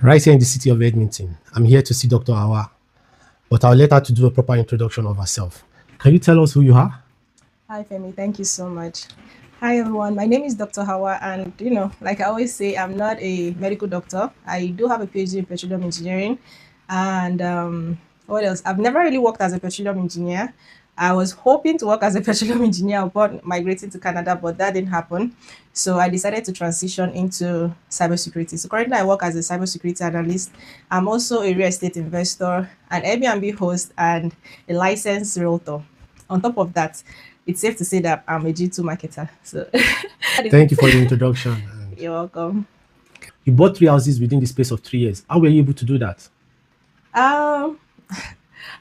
Right here in the city of Edmonton. I'm here to see Dr. Awa, but I'll let her to do a proper introduction of herself. Can you tell us who you are? Hi, Femi. Thank you so much. Hi, everyone. My name is Dr. Hawa, and like I always say, I'm not a medical doctor. I do have a PhD in petroleum engineering, and what else? I've never really worked as a petroleum engineer. I was hoping to work as a petroleum engineer upon migrating to Canada, but that didn't happen. So I decided to transition into cybersecurity. So currently, I work as a cybersecurity analyst. I'm also a real estate investor, an Airbnb host, and a licensed realtor. On top of that, it's safe to say that I'm a G2 marketer. So Thank you for the introduction. And you're welcome. you bought 3 houses within the space of 3 years. How were you able to do that? Um,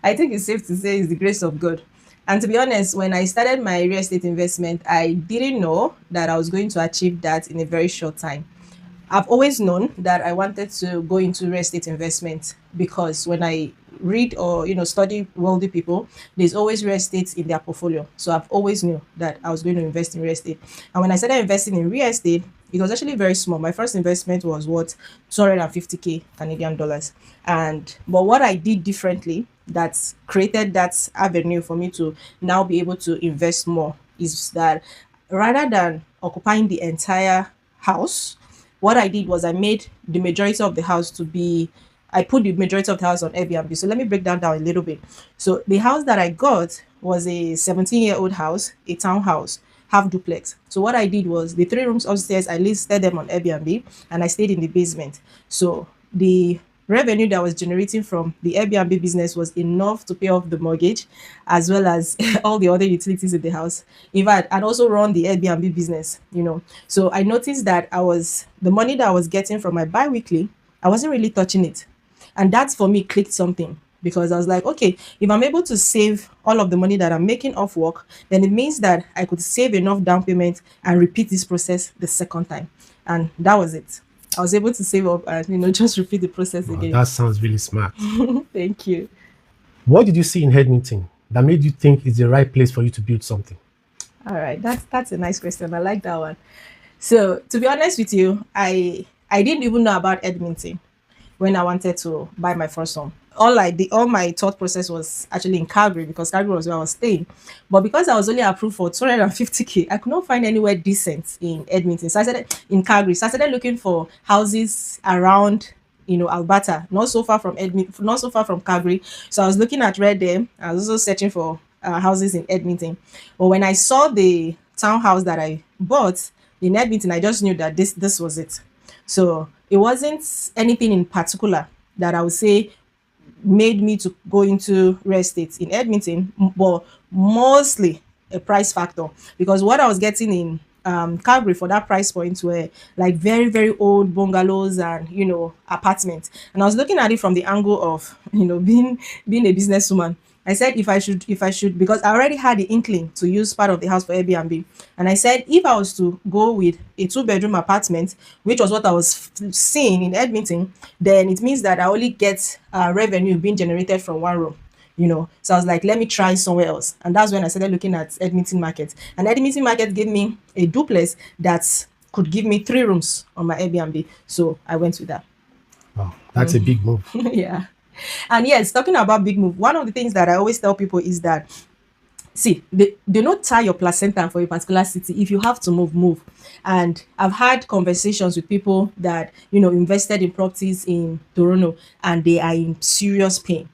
I think it's safe to say it's the grace of God. And to be honest, when I started my real estate investment, I didn't know that I was going to achieve that in a very short time. I've always known that I wanted to go into real estate investment because when I read or study wealthy people, there's always real estate in their portfolio. So I've always knew that I was going to invest in real estate. And when I started investing in real estate, it was actually very small. My first investment was what 250k Canadian dollars. And but what I did differently that created that avenue for me to now be able to invest more is that rather than occupying the entire house, what I did was I made the majority of the house to be I put the majority of the house on Airbnb. So let me break that down a little bit. So the house that I got was a 17-year-old house, a townhouse, half duplex. So what I did was the 3 rooms upstairs, I listed them on Airbnb and I stayed in the basement. So the revenue that was generating from the Airbnb business was enough to pay off the mortgage as well as all the other utilities in the house. In fact, and also run the Airbnb business. So I noticed that the money that I was getting from my bi-weekly, I wasn't really touching it. And that for me clicked something because I was like, okay, if I'm able to save all of the money that I'm making off work, then it means that I could save enough down payment and repeat this process the second time. And that was it. I was able to save up and just repeat the process Wow, again. that sounds really smart. Thank you. What did you see in Edmonton that made you think it's the right place for you to build something? All right, that's a nice question. I like that one. So to be honest with you, I didn't even know about Edmonton when I wanted to buy my first home. All my thought process was actually in Calgary because Calgary was where I was staying. But because I was only approved for 250k, I could not find anywhere decent in Edmonton. So I started in Calgary. So I started looking for houses around Alberta, not so far from Edmonton, not so far from Calgary. So I was looking at Red Deer. I was also searching for houses in Edmonton. But when I saw the townhouse that I bought in Edmonton, I just knew that this was it. So it wasn't anything in particular that I would say made me to go into real estate in Edmonton, but mostly a price factor because what I was getting in Calgary for that price point were like very, very old bungalows and apartments. And I was looking at it from the angle of being a businesswoman. I said if I should because I already had the inkling to use part of the house for Airbnb. And I said if I was to go with a two-bedroom apartment, which was what I was seeing in Edmonton, then it means that I only get revenue being generated from one room. So I was like, let me try somewhere else. And that's when I started looking at Edmonton market. And Edmonton market gave me a duplex that could give me 3 rooms on my Airbnb. So I went with that. Wow, that's a big move. Yeah. And yes, talking about big move, one of the things that I always tell people is that see, they do not tie your placenta for a particular city. If you have to move, move. And I've had conversations with people that invested in properties in Toronto and they are in serious pain,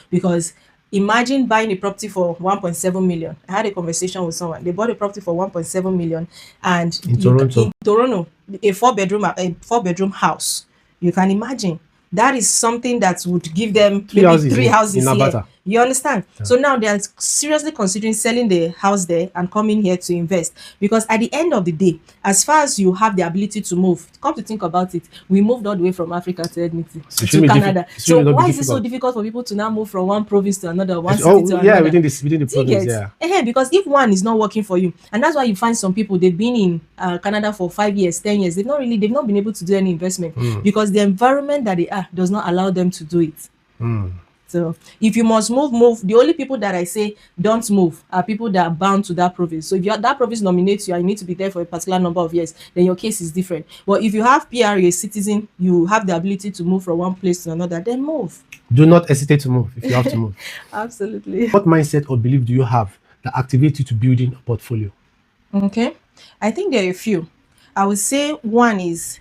because imagine buying a property for 1.7 million. I had a conversation with someone. They bought a property for 1.7 million and In Toronto. in Toronto, a 4 bedroom house. You can imagine that is something that would give them Three maybe houses three in houses here. Alberta. You understand? So now they are seriously considering selling the house there and coming here to invest. Because at the end of the day, as far as you have the ability to move, come to think about it, we moved all the way from Africa to Edmonton, So it to shouldn't be Canada. it So should not be why is it so difficult. difficult for people to now move from one province to another, one city Oh to yeah, another? within the Do you province, get? yeah. Because if one is not working for you, and that's why you find some people they've been in Canada for 5 years, 10 years, they've not been able to do any investment because the environment that they are does not allow them to do it. So if you must move, move. The only people that I say don't move are people that are bound to that province. So if that province nominates you and you need to be there for a particular number of years, then your case is different. But if you have PR, you're a citizen, you have the ability to move from one place to another, then move. Do not hesitate to move if you have to move. Absolutely. What mindset or belief do you have that activates you to building a portfolio? Okay. I think there are a few. I would say one is,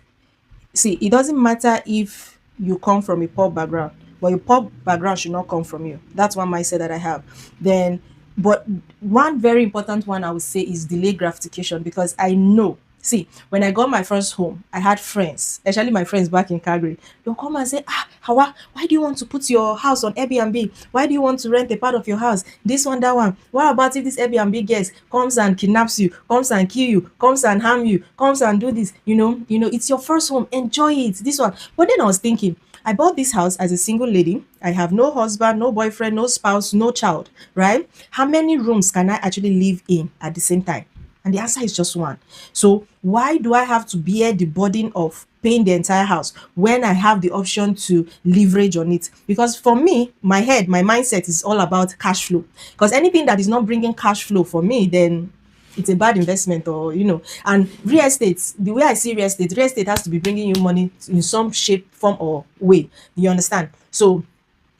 see, it doesn't matter if you come from a poor background, but your poor background should not come from you. That's one mindset that I have. Then, but one very important one I would say is delay gratification, because I know, see, when I got my first home, I had friends, especially my friends back in Calgary. They'll come and say, Hawa, why do you want to put your house on Airbnb? Why do you want to rent a part of your house? This one, that one. What about if this Airbnb guest comes and kidnaps you, comes and kill you, comes and harm you, comes and do this? It's your first home. Enjoy it. This one. But then I was thinking, I bought this house as a single lady. I have no husband, no boyfriend, no spouse, no child, right? How many rooms can I actually live in at the same time? And the answer is just one. So why do I have to bear the burden of paying the entire house when I have the option to leverage on it? Because for me, my mindset is all about cash flow. Because anything that is not bringing cash flow for me, then it's a bad investment, and real estate, the way I see real estate has to be bringing you money in some shape, form, or way. You understand? So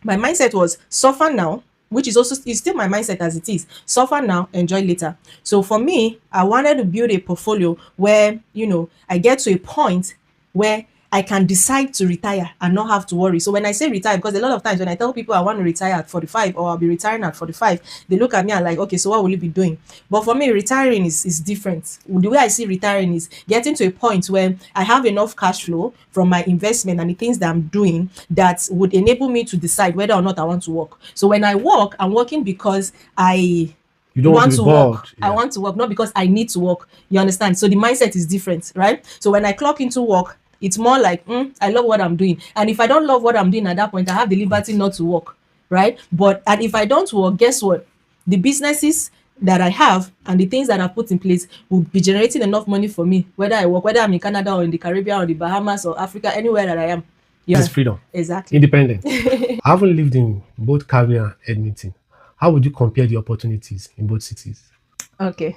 my mindset was suffer now, which is still my mindset as it is. Suffer now, enjoy later. So for me, I wanted to build a portfolio where, I get to a point where I can decide to retire and not have to worry. So when I say retire, because a lot of times when I tell people I want to retire at 45 or I'll be retiring at 45, they look at me and like, okay, so what will you be doing? But for me, retiring is different. The way I see retiring is getting to a point where I have enough cash flow from my investment and the things that I'm doing that would enable me to decide whether or not I want to work. So when I work, I'm working because You don't want to be bored. work. I want to work, not because I need to work. You understand? So the mindset is different, right? So when I clock into work, it's more like, I love what I'm doing. And if I don't love what I'm doing at that point, I have the liberty not to work, right? And if I don't work, guess what? The businesses that I have and the things that I put in place will be generating enough money for me, whether I work, whether I'm in Canada or in the Caribbean or the Bahamas or Africa, anywhere that I am. Yeah, It's freedom. exactly. Independent. I haven't lived in both Calgary and Edmonton. How would you compare the opportunities in both cities? Okay.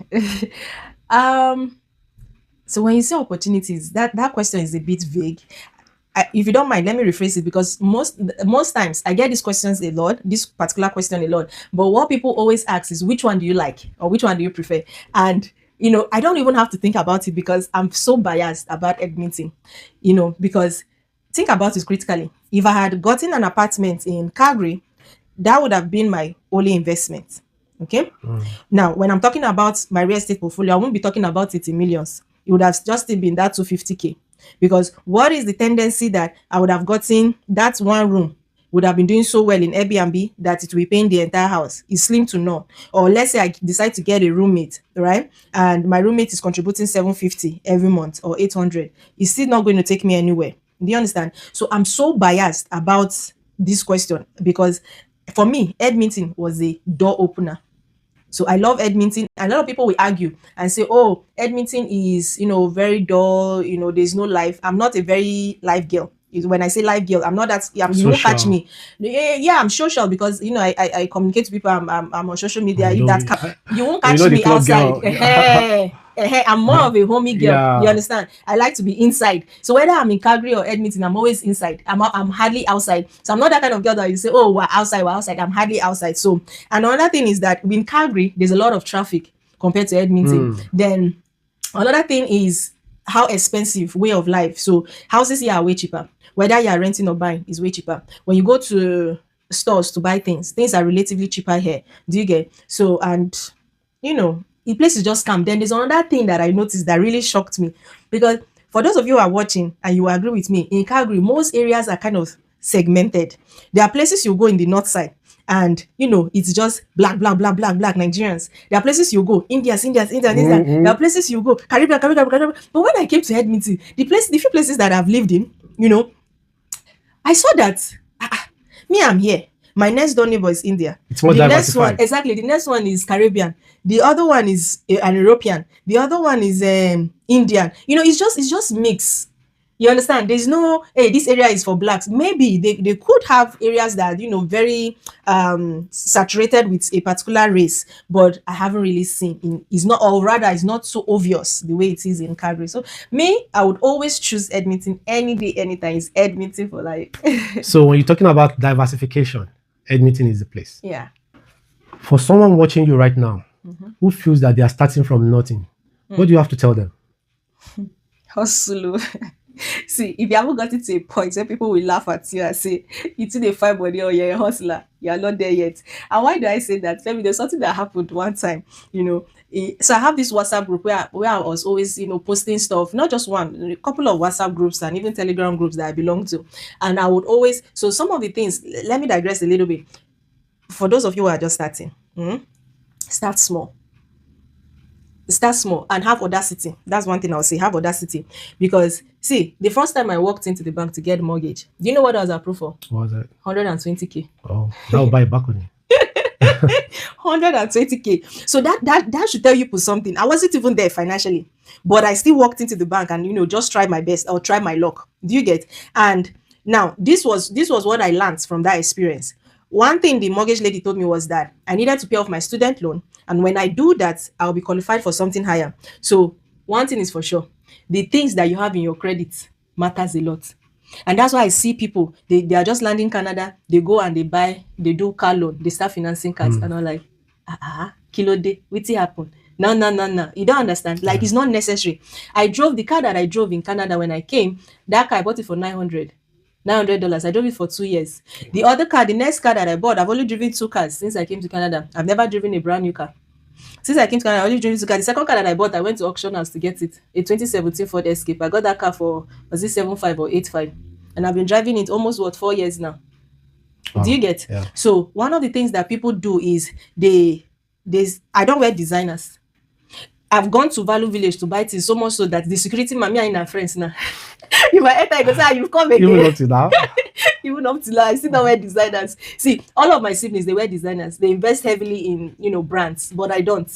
So when you say opportunities, that question is a bit vague. If you don't mind, let me rephrase it, because most times I get these questions a lot, this particular question a lot. But what people always ask is, which one do you like or which one do you prefer? And I don't even have to think about it because I'm so biased about Edmonton. Because think about it critically. If I had gotten an apartment in Calgary, that would have been my only investment. Okay. Now, when I'm talking about my real estate portfolio, I won't be talking about it in millions. It would have just been that 250K. Because what is the tendency that I would have gotten that one room would have been doing so well in Airbnb that it will be paying the entire house? It's slim to none. Or let's say I decide to get a roommate, right? And my roommate is contributing 750 every month or 800. It's still not going to take me anywhere. Do you understand? So I'm so biased about this question because for me, Edmonton was a door opener. So I love Edmonton. A lot of people will argue and say, oh, Edmonton is, very dull, there's no life. I'm not a very life girl. When I say life girl, I'm not that, you won't catch me. Yeah, I'm social because, I communicate to people. I'm on social media. You You won't catch me outside. I'm more of a homey girl. Yeah. You understand? I like to be inside. So whether I'm in Calgary or Edmonton, I'm always inside. I'm hardly outside. So I'm not that kind of girl that you say, oh, we're outside. I'm hardly outside. So another thing is that in Calgary, there's a lot of traffic compared to Edmonton. Then another thing is how expensive way of life. So houses here are way cheaper. Whether you are renting or buying is way cheaper. When you go to stores to buy things are relatively cheaper here. Do you get? So, and the place is just calm. Then there's another thing that I noticed that really shocked me, because for those of you who are watching and you agree with me, in Calgary, most areas are kind of segmented. There are places you go in the north side and it's just black Nigerians. There are places you go, Indians. There are places you go, Caribbean. But when I came to Edmonton, the few places that I've lived in, I saw that me, I'm here. My next door neighbor is India. It's more diversified. The next one is Caribbean. The other one is an European. The other one is Indian. It's just mixed. You understand? There's no, hey, this area is for blacks. Maybe they could have areas that, very saturated with a particular race, but I haven't really seen it's not, or rather it's not so obvious the way it is in Calgary. So me, I would always choose Edmonton any day, anytime. It's Edmonton for life. So when you're talking about diversification, Edmonton is the place. Yeah. For someone watching you right now who feels that they are starting from nothing, what do you have to tell them? Hustle. See, if you haven't got it to a point where people will laugh at you and say, you too dey find money or you're a hustler, you are not there yet. And why do I say that? Tell me, there's something that happened one time, So I have this WhatsApp group where I was always, posting stuff, not just one, a couple of WhatsApp groups and even Telegram groups that I belong to. And I would always, so some of the things, let me digress a little bit. For those of you who are just starting, start small. Start small and have audacity. That's one thing I'll say. Have audacity. Because see, the first time I walked into the bank to get a mortgage, do you know what I was approved for? What was it? 120k. Oh, that will buy a balcony. 120k. So that should tell you something. I wasn't even there financially, but I still walked into the bank and just try my best or try my luck. Do you get? And now this was what I learned from that experience. One thing the mortgage lady told me was that I needed to pay off my student loan, and when I do that, I'll be qualified for something higher. So one thing is for sure, the things that you have in your credit matters a lot. And that's why I see people, they are just landing Canada, they go and they do car loan, they start financing cars, and I'm like, kilo day, what's happen? No. You don't understand. Like, it's not necessary. I drove the car that I drove in Canada when I came. That car, I bought it for $900. I drove it for 2 years. The other car, the next car that I bought, I've only driven 2 cars since I came to Canada. I've never driven a brand new car. Since I came to Canada, I only driven 2 cars. The second car that I bought, I went to auction house to get it. A 2017 Ford Escape. I got that car for, was it 75 or 85? And I've been driving it almost, 4 years now. Wow. Do you get? Yeah. So one of the things that people do is I don't wear designers. I've gone to Value Village to buy things so much so that the security man, me and her friends now. If I enter, I go say, you've come again. Even up to now? Even up to now, I still don't wear designers. See, all of my siblings, they wear designers. They invest heavily in, brands, but I don't.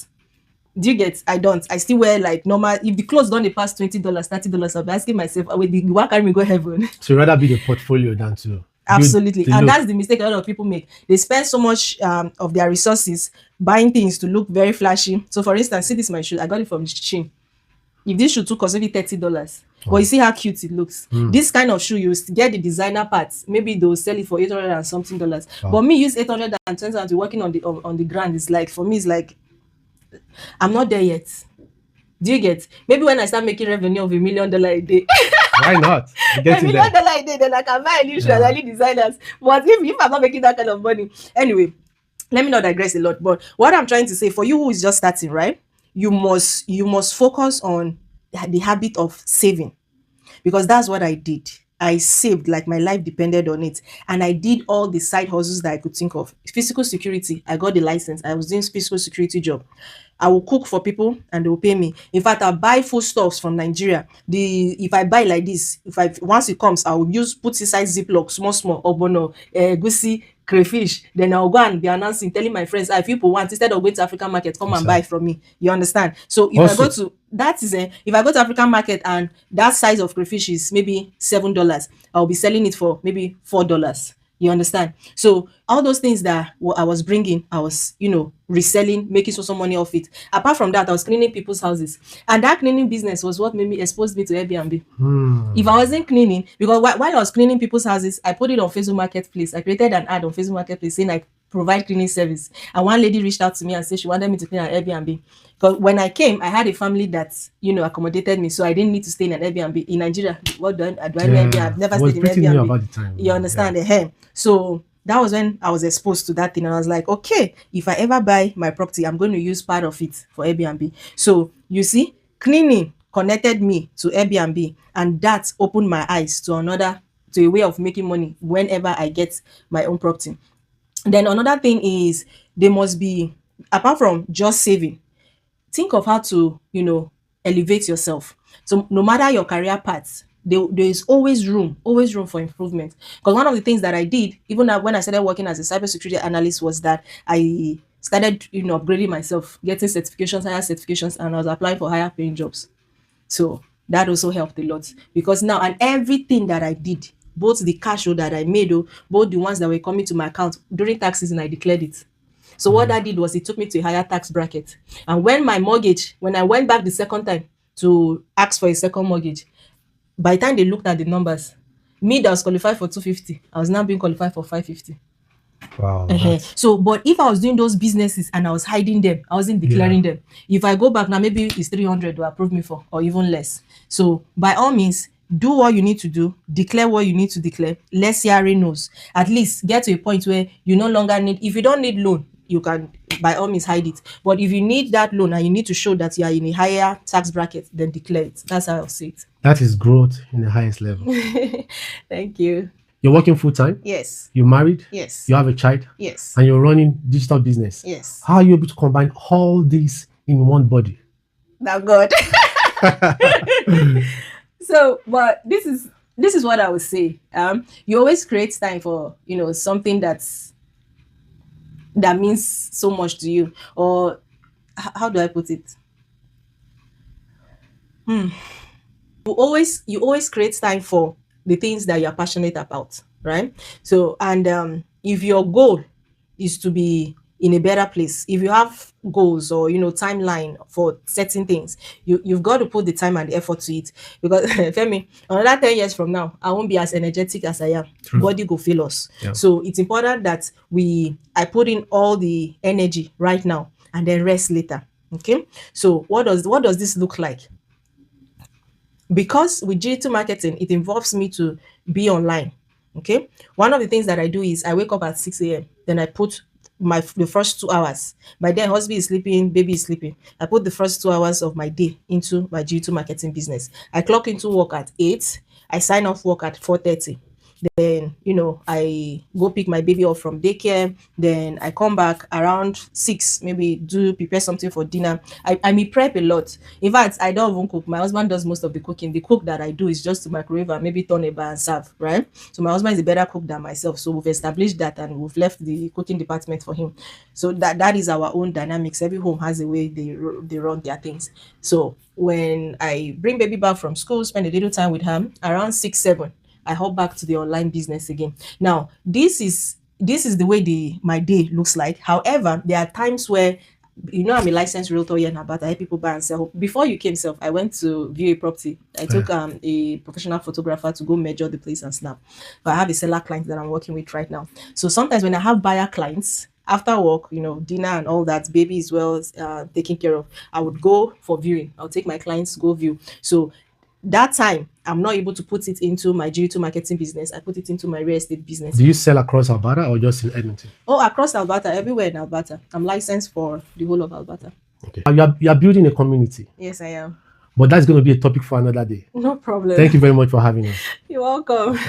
Do you get? I don't. I still wear like normal. If the clothes don't pass $20, $30, I'll be asking myself, why can't we go heaven? So you'd rather be the portfolio than to... Absolutely. And that's the mistake a lot of people make. They spend so much of their resources buying things to look very flashy. So for instance, see this my shoe. I got it from Shein. If this shoe took us maybe $30, but you see how cute it looks. This kind of shoe, you get the designer parts. Maybe they'll sell it for $800 and something. But me use 800 and turns out to working on the ground. It's like, for me, it's like, I'm not there yet. Do you get? Maybe when I start making revenue of $1 million a day. Why not? $1 million a day, then I can buy a new shoe and I need designers. But if I'm not making that kind of money, anyway, let me not digress a lot. But what I'm trying to say, for you who is just starting, right? You must focus on the habit of saving, because that's what I did. I saved like my life depended on it, and I did all the side hustles that I could think of. Physical security, I got the license. I was doing physical security job. I will cook for people and they will pay me. In fact, I'll buy foodstuffs from Nigeria. If I buy like this, once it comes, I will put inside Ziploc, small, obono, gusi, crayfish. Then I'll go and be announcing, telling my friends, if people want, instead of going to African market, come and buy from me. You understand? So if I go to African market and that size of crayfish is maybe $7, I'll be selling it for maybe $4. You understand? So all those things that I was bringing, I was, reselling, making some money off it. Apart from that, I was cleaning people's houses. And that cleaning business was what exposed me to Airbnb. If I wasn't cleaning, because while I was cleaning people's houses, I put it on Facebook Marketplace. I created an ad on Facebook Marketplace saying I provide cleaning service. And one lady reached out to me and said she wanted me to clean an Airbnb. Because when I came, I had a family that, accommodated me. So I didn't need to stay in an Airbnb. In Nigeria, what do I know Airbnb? I've never stayed in Airbnb. New about the time. You understand? Yeah. So that was when I was exposed to that thing. And I was like, okay, if I ever buy my property, I'm going to use part of it for Airbnb. So you see, cleaning connected me to Airbnb. And that opened my eyes to a way of making money whenever I get my own property. Then another thing is, they must be, apart from just saving, think of how to, elevate yourself. So no matter your career path, there is always room for improvement. Because one of the things that I did, even when I started working as a cybersecurity analyst, was that I started, upgrading myself, getting certifications, higher certifications, and I was applying for higher paying jobs. So That also helped a lot, because now, and everything that I did, both the cash flow that I made, both the ones that were coming to my account during tax season, I declared it. So what that did was it took me to a higher tax bracket. And when I went back the second time to ask for a second mortgage, by the time they looked at the numbers, me that was qualified for 250, I was now being qualified for 550. Wow. So, but if I was doing those businesses and I was hiding them, I wasn't declaring them. If I go back now, maybe it's 300 to approve me for, or even less. So, by all means, do what you need to do, declare what you need to declare. Let CRA knows. At least get to a point where you no longer need, if you don't need loan, you can by all means hide it. But if you need that loan and you need to show that you are in a higher tax bracket, then declare it. That's how I'll see it. That is growth in the highest level. Thank you. You're working full time? Yes. You're married? Yes. You have a child? Yes. And you're running digital business? Yes. How are you able to combine all this in one body? Now God. So, but this is what I would say. You always create time for, something that means so much to you. Or how do I put it? You always create time for the things that you're passionate about, right? So, and if your goal is to be in a better place, if you have goals or timeline for certain things, you've got to put the time and the effort to it. Because Femi, another 10 years from now, I won't be as energetic as I am. True. Body go fail us. Yeah. So it's important that I put in all the energy right now and then rest later. Okay. So what does this look like? Because with digital marketing, it involves me to be online. Okay. One of the things that I do is I wake up at 6 a.m. Then I put the first 2 hours. By then, husband is sleeping, baby is sleeping. I put the first 2 hours of my day into my digital marketing business. I clock into work at 8. I sign off work at 4:30. Then, I go pick my baby up from daycare. Then I come back around 6, maybe prepare something for dinner. I may prep a lot. In fact, I don't even cook. My husband does most of the cooking. The cook that I do is just to microwave and maybe turn a bar and serve, right? So my husband is a better cook than myself. So we've established that and we've left the cooking department for him. So that is our own dynamics. Every home has a way they run their things. So when I bring baby back from school, spend a little time with him, around 6, 7, I hop back to the online business again. Now, this is the way my day looks like. However, there are times where, I'm a licensed realtor here in Alberta. I help people buy and sell. Before you came, I went to view a property. I took a professional photographer to go measure the place and snap. But I have a seller client that I'm working with right now. So sometimes when I have buyer clients, after work, dinner and all that, baby as well taken care of, I would go for viewing. I'll take my clients to go view. So that time, I'm not able to put it into my digital marketing business. I put it into my real estate business. Do you sell across Alberta or just in Edmonton? Oh, across Alberta, everywhere in Alberta. I'm licensed for the whole of Alberta. Okay. You are building a community. Yes, I am. But that's going to be a topic for another day. No problem. Thank you very much for having us. You're welcome.